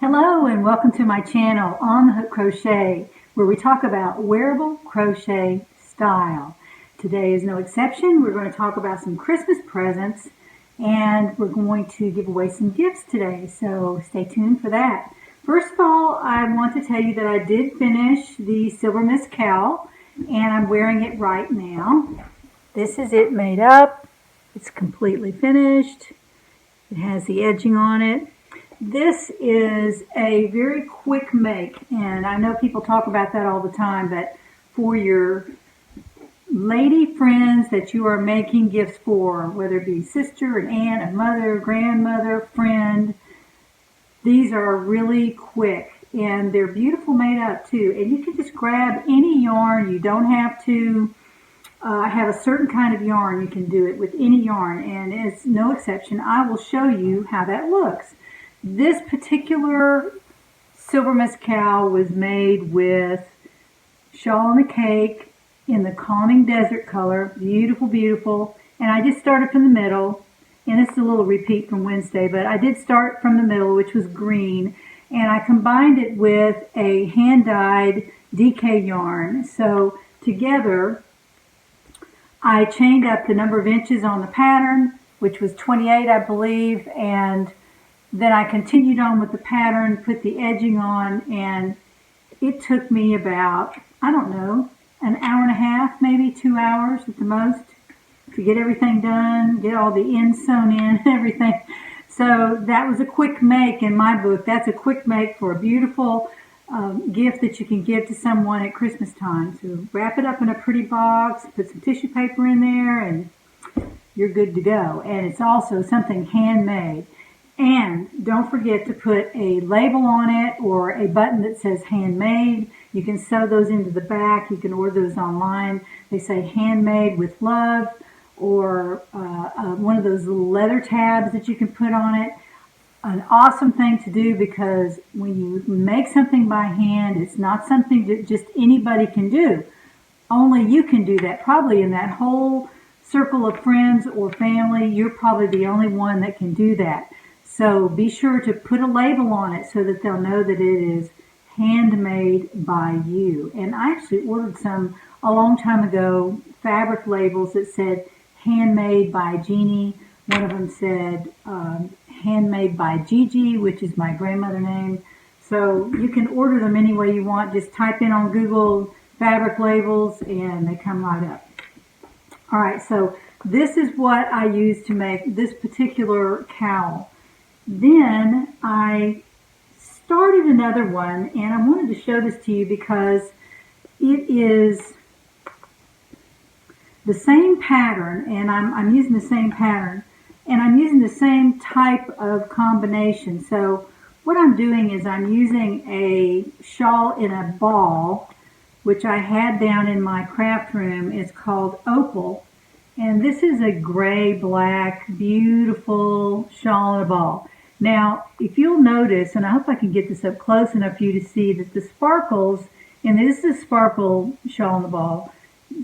Hello and welcome to my channel On the Hook Crochet, where we talk about wearable crochet style. Today is no exception. We're going to talk about some Christmas presents and we're going to give away some gifts today, so stay tuned for that. First of all, I want to tell you that I did finish the Silvermist Cowl and I'm wearing it right now. This is it made up. It's completely finished. It has the edging on it. This is a very quick make, and I know people talk about that all the time, but for your lady friends that you are making gifts for, whether it be sister, an aunt, a mother, grandmother, friend, these are really quick and they're beautiful made up too. And you can just grab any yarn. You don't have to have a certain kind of yarn. You can do it with any yarn, and it's no exception. I will show you how that looks. This particular Silvermist Cowl was made with Shawl on the Cake in the Calming Desert color. Beautiful, beautiful. And I just started from the middle. And this is a little repeat from Wednesday, but I did start from the middle, which was green. And I combined it with a hand-dyed DK yarn. So together, I chained up the number of inches on the pattern, which was 28, I believe, and then I continued on with the pattern, put the edging on, and it took me about, I don't know, an hour and a half, maybe 2 hours at the most, to get everything done, get all the ends sewn in, everything. So that was a quick make in my book. That's a quick make for a beautiful gift that you can give to someone at Christmas time. So wrap it up in a pretty box, put some tissue paper in there, and you're good to go. And it's also something handmade. And don't forget to put a label on it or a button that says handmade. You can sew those into the back. You can order those online. They say handmade with love, or one of those little leather tabs that you can put on it. An awesome thing to do, because when you make something by hand, it's not something that just anybody can do. Only you can do that. Probably in that whole circle of friends or family, you're probably the only one that can do that. So be sure to put a label on it so that they'll know that it is handmade by you. And I actually ordered some a long time ago, fabric labels that said handmade by Jeannie. One of them said handmade by Gigi, which is my grandmother name. So you can order them any way you want. Just type in on Google fabric labels and they come right up. All right, so this is what I used to make this particular cowl. Then I started another one, and I wanted to show this to you because it is the same pattern, and I'm using the same pattern, and I'm using the same type of combination. So what I'm doing is I'm using a shawl in a ball, which I had down in my craft room. It's called Opal, and this is a gray, black, beautiful shawl in a ball. Now, if you'll notice, and I hope I can get this up close enough for you to see, that the sparkles, and this is sparkle shawl in the ball.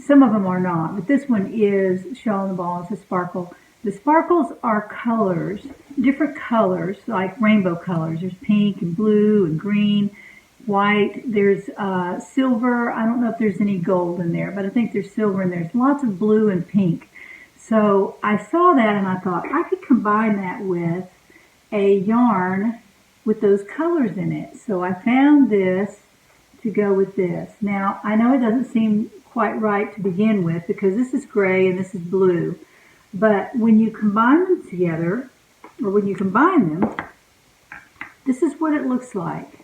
Some of them are not, but this one is shawl in the ball. It's a sparkle. The sparkles are colors, different colors, like rainbow colors. There's pink and blue and green, white. There's silver. I don't know if there's any gold in there, but I think there's silver in there. There's lots of blue and pink. So I saw that and I thought I could combine that with a yarn with those colors in it. So I found this to go with this. Now, I know it doesn't seem quite right to begin with because this is gray and this is blue. But when you combine them together, or when you combine them, this is what it looks like.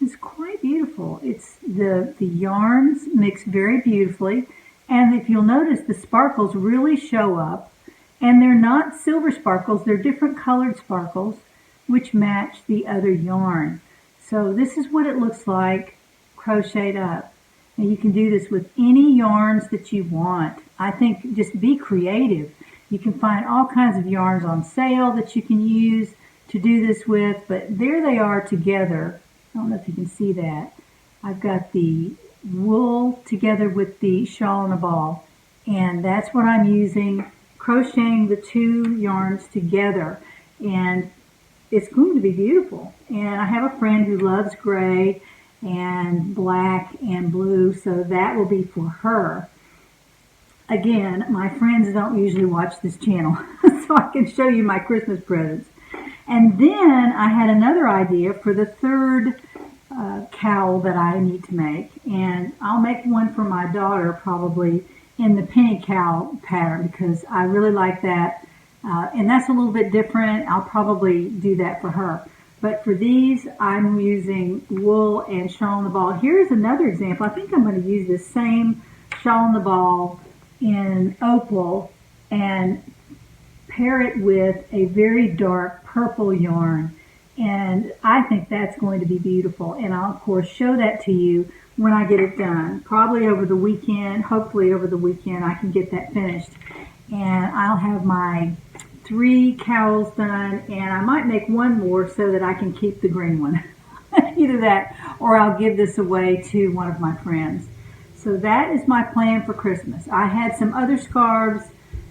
It's quite beautiful. It's the yarns mix very beautifully. And if you'll notice, the sparkles really show up. And they're not silver sparkles, they're different colored sparkles, which match the other yarn. So this is what it looks like crocheted up. And you can do this with any yarns that you want. I think just be creative. You can find all kinds of yarns on sale that you can use to do this with, but there they are together. I don't know if you can see that. I've got the wool together with the shawl and a ball, and that's what I'm using, crocheting the two yarns together. And it's going to be beautiful. And I have a friend who loves gray and black and blue, so that will be for her. Again, my friends don't usually watch this channel, so I can show you my Christmas presents. And then I had another idea for the third cowl that I need to make, and I'll make one for my daughter probably in the Penny Cowl pattern because I really like that, and that's a little bit different. I'll probably do that for her. But for these, I'm using wool and shawl on the ball. Here's another example. I think I'm going to use this same shawl on the ball in opal and pair it with a very dark purple yarn, and I think that's going to be beautiful. And I'll of course show that to you when I get it done, probably over the weekend. Hopefully over the weekend I can get that finished, and I'll have my 3 cowls done, and I might make one more so that I can keep the green one. Either that or I'll give this away to one of my friends. So that is my plan for Christmas. I had some other scarves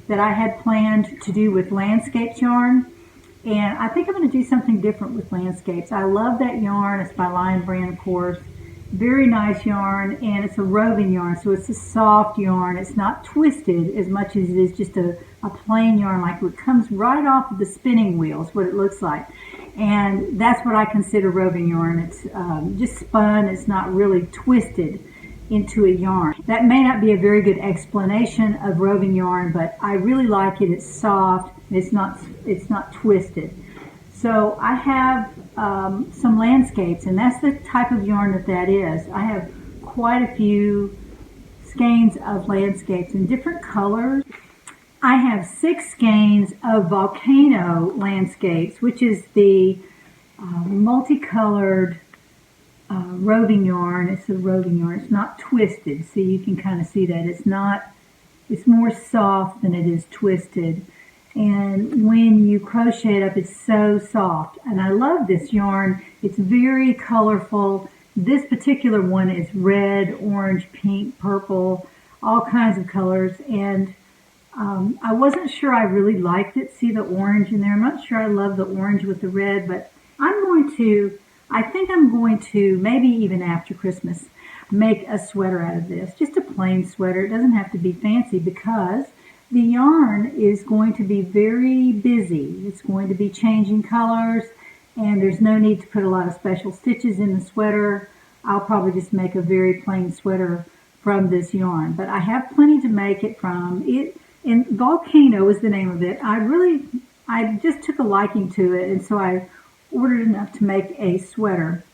that I had planned to do with landscapes yarn, and I think I'm going to do something different with landscapes. I love that yarn. It's by Lion Brand, of course. Very nice yarn, and it's a roving yarn, so it's a soft yarn. It's not twisted as much as it is just a plain yarn, like it comes right off of the spinning wheels, what it looks like. And that's what I consider roving yarn. It's just spun. It's not really twisted into a yarn. That may not be a very good explanation of roving yarn, but I really like it. It's soft. It's not twisted. So I have some landscapes, and that's the type of yarn that is. I have quite a few skeins of landscapes in different colors. I have 6 skeins of Volcano landscapes, which is the multicolored roving yarn. It's a roving yarn. It's not twisted, so you can kind of see that. It's more soft than it is twisted. And when you crochet it up, it's so soft. And I love this yarn. It's very colorful. This particular one is red, orange, pink, purple, all kinds of colors. And I wasn't sure I really liked it. See the orange in there? I'm not sure I love the orange with the red, but I think I'm going to, maybe even after Christmas, make a sweater out of this. Just a plain sweater. It doesn't have to be fancy because the yarn is going to be very busy. It's going to be changing colors, and there's no need to put a lot of special stitches in the sweater. I'll probably just make a very plain sweater from this yarn, but I have plenty to make it from. And Volcano is the name of it. I just took a liking to it, and so I ordered enough to make a sweater.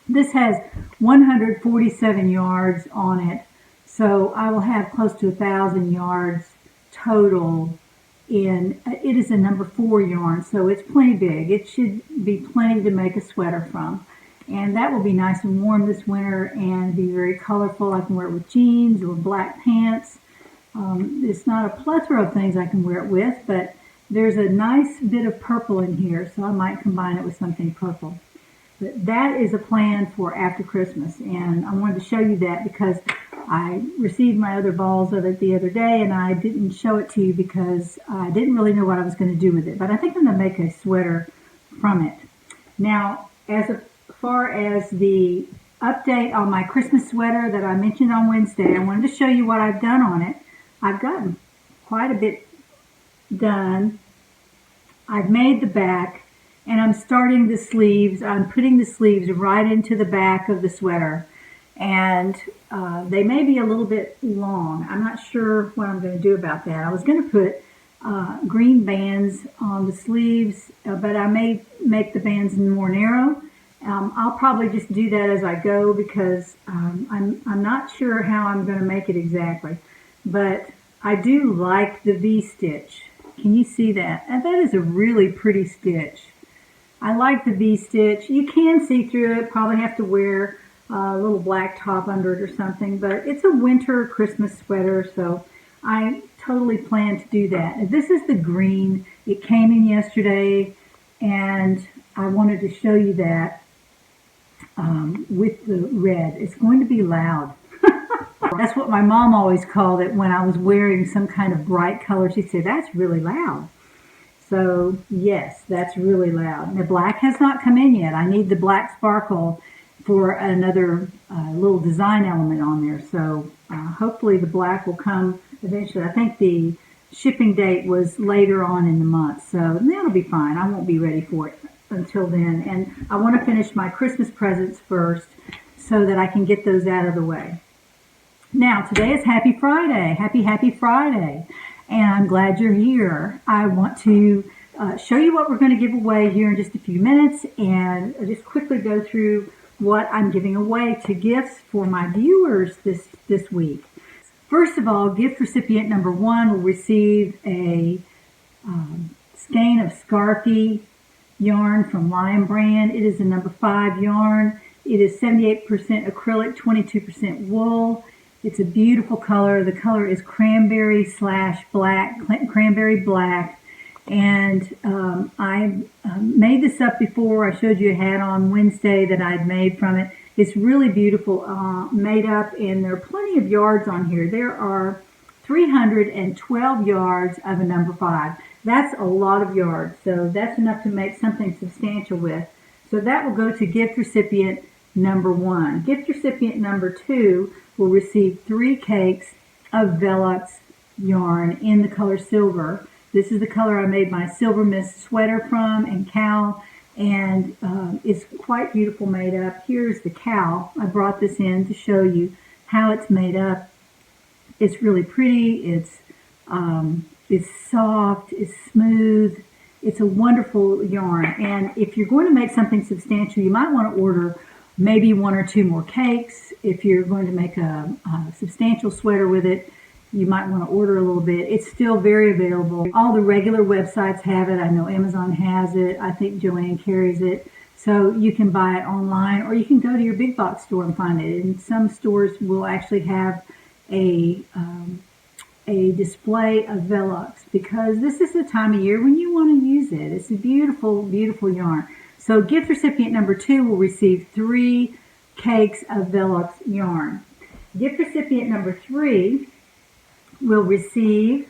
This has 147 yards on it, so I will have close to 1,000 yards total. It is a number 4 yarn, so it's plenty big. It should be plenty to make a sweater from, and that will be nice and warm this winter and be very colorful. I can wear it with jeans or black pants. It's not a plethora of things I can wear it with, but there's a nice bit of purple in here, so I might combine it with something purple. But that is a plan for after Christmas, and I wanted to show you that because I received my other balls of it the other day, and I didn't show it to you because I didn't really know what I was going to do with it. But I think I'm going to make a sweater from it. Now, as far as the update on my Christmas sweater that I mentioned on Wednesday, I wanted to show you what I've done on it. I've gotten quite a bit done. I've made the back, and I'm starting the sleeves. I'm putting the sleeves right into the back of the sweater, and they may be a little bit long. I'm not sure what I'm going to do about that. I was going to put green bands on the sleeves, but I may make the bands more narrow. I'll probably just do that as I go because I'm not sure how I'm going to make it exactly. But I do like the V-stitch. Can you see that? And that is a really pretty stitch. I like the V-stitch. You can see through it. Probably have to wear a little black top under it or something. But it's a winter Christmas sweater, so I totally plan to do that. And this is the green. It came in yesterday, and I wanted to show you that with the red. It's going to be loud. That's what my mom always called it when I was wearing some kind of bright color. She'd say, that's really loud. So yes, that's really loud. The black has not come in yet. I need the black sparkle for another little design element on there. So hopefully the black will come eventually. I think the shipping date was later on in the month, so that'll be fine. I won't be ready for it until then. And I want to finish my Christmas presents first so that I can get those out of the way. Now, today is Happy Friday. Happy Friday. And I'm glad you're here. I want to show you what we're going to give away here in just a few minutes, and just quickly go through what I'm giving away to gifts for my viewers this week. First of all, gift recipient number 1 will receive a skein of Scarfie yarn from Lion Brand. It is a number 5 yarn. It is 78% acrylic, 22% wool. It's a beautiful color. The color is cranberry black. And I made this up before. I showed you a hat on Wednesday that I'd made from it. It's really beautiful, made up, and there are plenty of yards on here. There are 312 yards of a number 5. That's a lot of yards, so that's enough to make something substantial with. So that will go to gift recipient number 1. Gift recipient number 2 will receive 3 cakes of Vel-Luxe yarn in the color silver. This is the color I made my Silvermist sweater from and cowl, and it's quite beautiful made up. Here's the cowl. I brought this in to show you how it's made up. It's really pretty. It's soft. It's smooth. It's a wonderful yarn. And if you're going to make something substantial, you might want to order maybe 1 or 2 more cakes. If you're going to make a substantial sweater with it, you might want to order a little bit. It's still very available. All the regular websites have it. I know Amazon has it. I think Joanne carries it. So you can buy it online, or you can go to your big box store and find it. And some stores will actually have a display of Vel-Luxe, because this is the time of year when you want to use it. It's a beautiful, beautiful yarn. So gift recipient number 2 will receive 3 cakes of Vel-Luxe yarn. Gift recipient number 3 will receive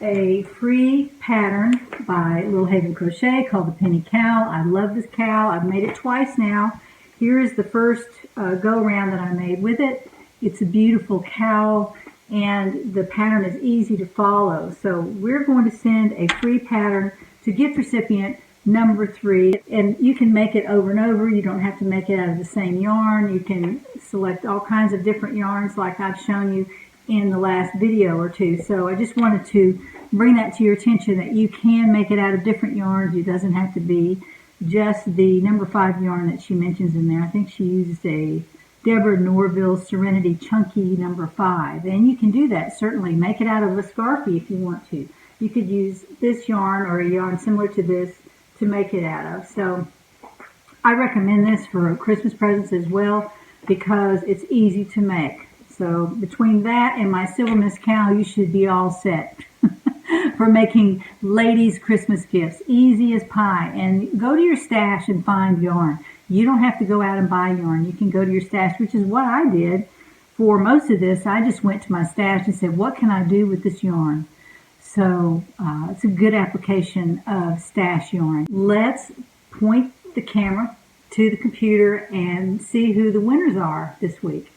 a free pattern by Little Haven Crochet called the Penny Cowl. I love this cowl. I've made it twice now. Here is the first go-around that I made with it. It's a beautiful cowl, and the pattern is easy to follow. So we're going to send a free pattern to gift recipient number 3, and you can make it over and over. You don't have to make it out of the same yarn. You can select all kinds of different yarns like I've shown you in the last video or 2. So I just wanted to bring that to your attention, that you can make it out of different yarns. It doesn't have to be just the number 5 yarn that she mentions in there. I think she used a Deborah Norville Serenity Chunky number 5, and you can do that. Certainly make it out of a Scarfie if you want to. You could use this yarn or a yarn similar to this to make it out of. So I recommend this for Christmas presents as well, because it's easy to make. So between that and my Silvermist Cowl, you should be all set for making ladies' Christmas gifts. Easy as pie. And go to your stash and find yarn. You don't have to go out and buy yarn. You can go to your stash, which is what I did for most of this. I just went to my stash and said, what can I do with this yarn? So it's a good application of stash yarn. Let's point the camera to the computer and see who the winners are this week.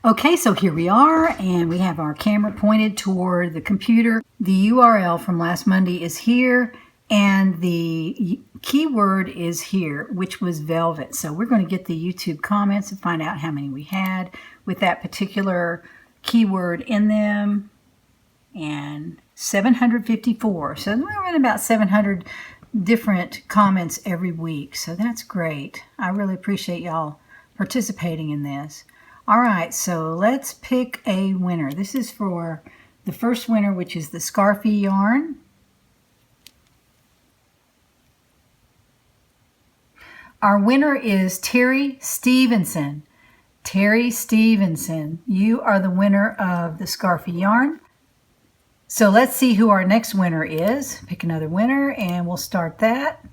Okay, so here we are, and we have our camera pointed toward the computer. The URL from last Monday is here, and the keyword is here, which was velvet. So we're going to get the YouTube comments and find out how many we had with that particular keyword in them. And 754. So we're at about 700 different comments every week. So that's great. I really appreciate y'all participating in this. All right, so let's pick a winner. This is for the first winner, which is the Scarfie yarn. Our winner is Terry Stevenson. Terry Stevenson, you are the winner of the Scarfie yarn. So let's see who our next winner is. Pick another winner, and we'll start that.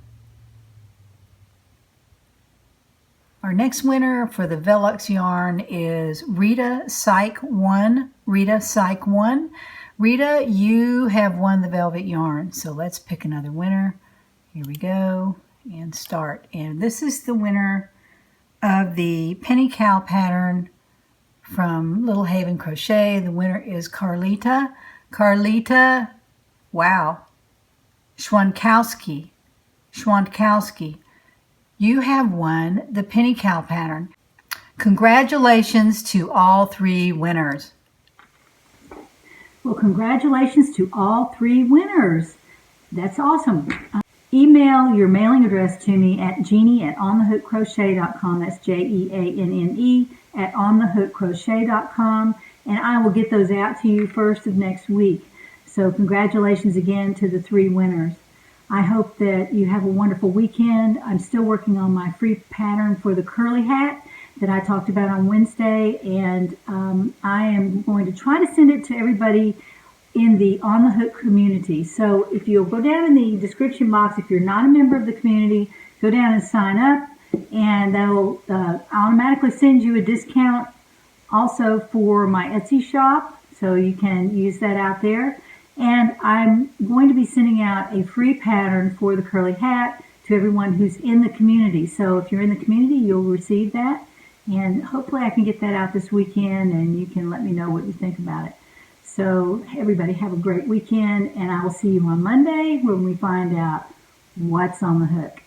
Our next winner for the Vel-Luxe yarn is Rita Psych 1. Rita Psych 1. Rita, you have won the velvet yarn, so let's pick another winner. Here we go, and start. And this is the winner of the Penny Cowl pattern from Little Haven Crochet. The winner is Carlita. Carlita, wow, Schwankowski. You have won the Penny Cowl pattern. Congratulations to all 3 winners. Well, congratulations to all 3 winners. That's awesome. Email your mailing address to me at jeannie@onthehookcrochet.com. That's JEANNE @onthehookcrochet.com, and I will get those out to you first of next week. So congratulations again to the 3 winners. I hope that you have a wonderful weekend. I'm still working on my free pattern for the curly hat that I talked about on Wednesday, and I am going to try to send it to everybody in the On the Hook community. So if you'll go down in the description box, if you're not a member of the community, go down and sign up, and that'll automatically send you a discount also for my Etsy shop, so you can use that out there. And I'm going to be sending out a free pattern for the curly hat to everyone who's in the community. So if you're in the community, you'll receive that. And hopefully I can get that out this weekend, and you can let me know what you think about it. So everybody have a great weekend, and I will see you on Monday when we find out what's on the hook.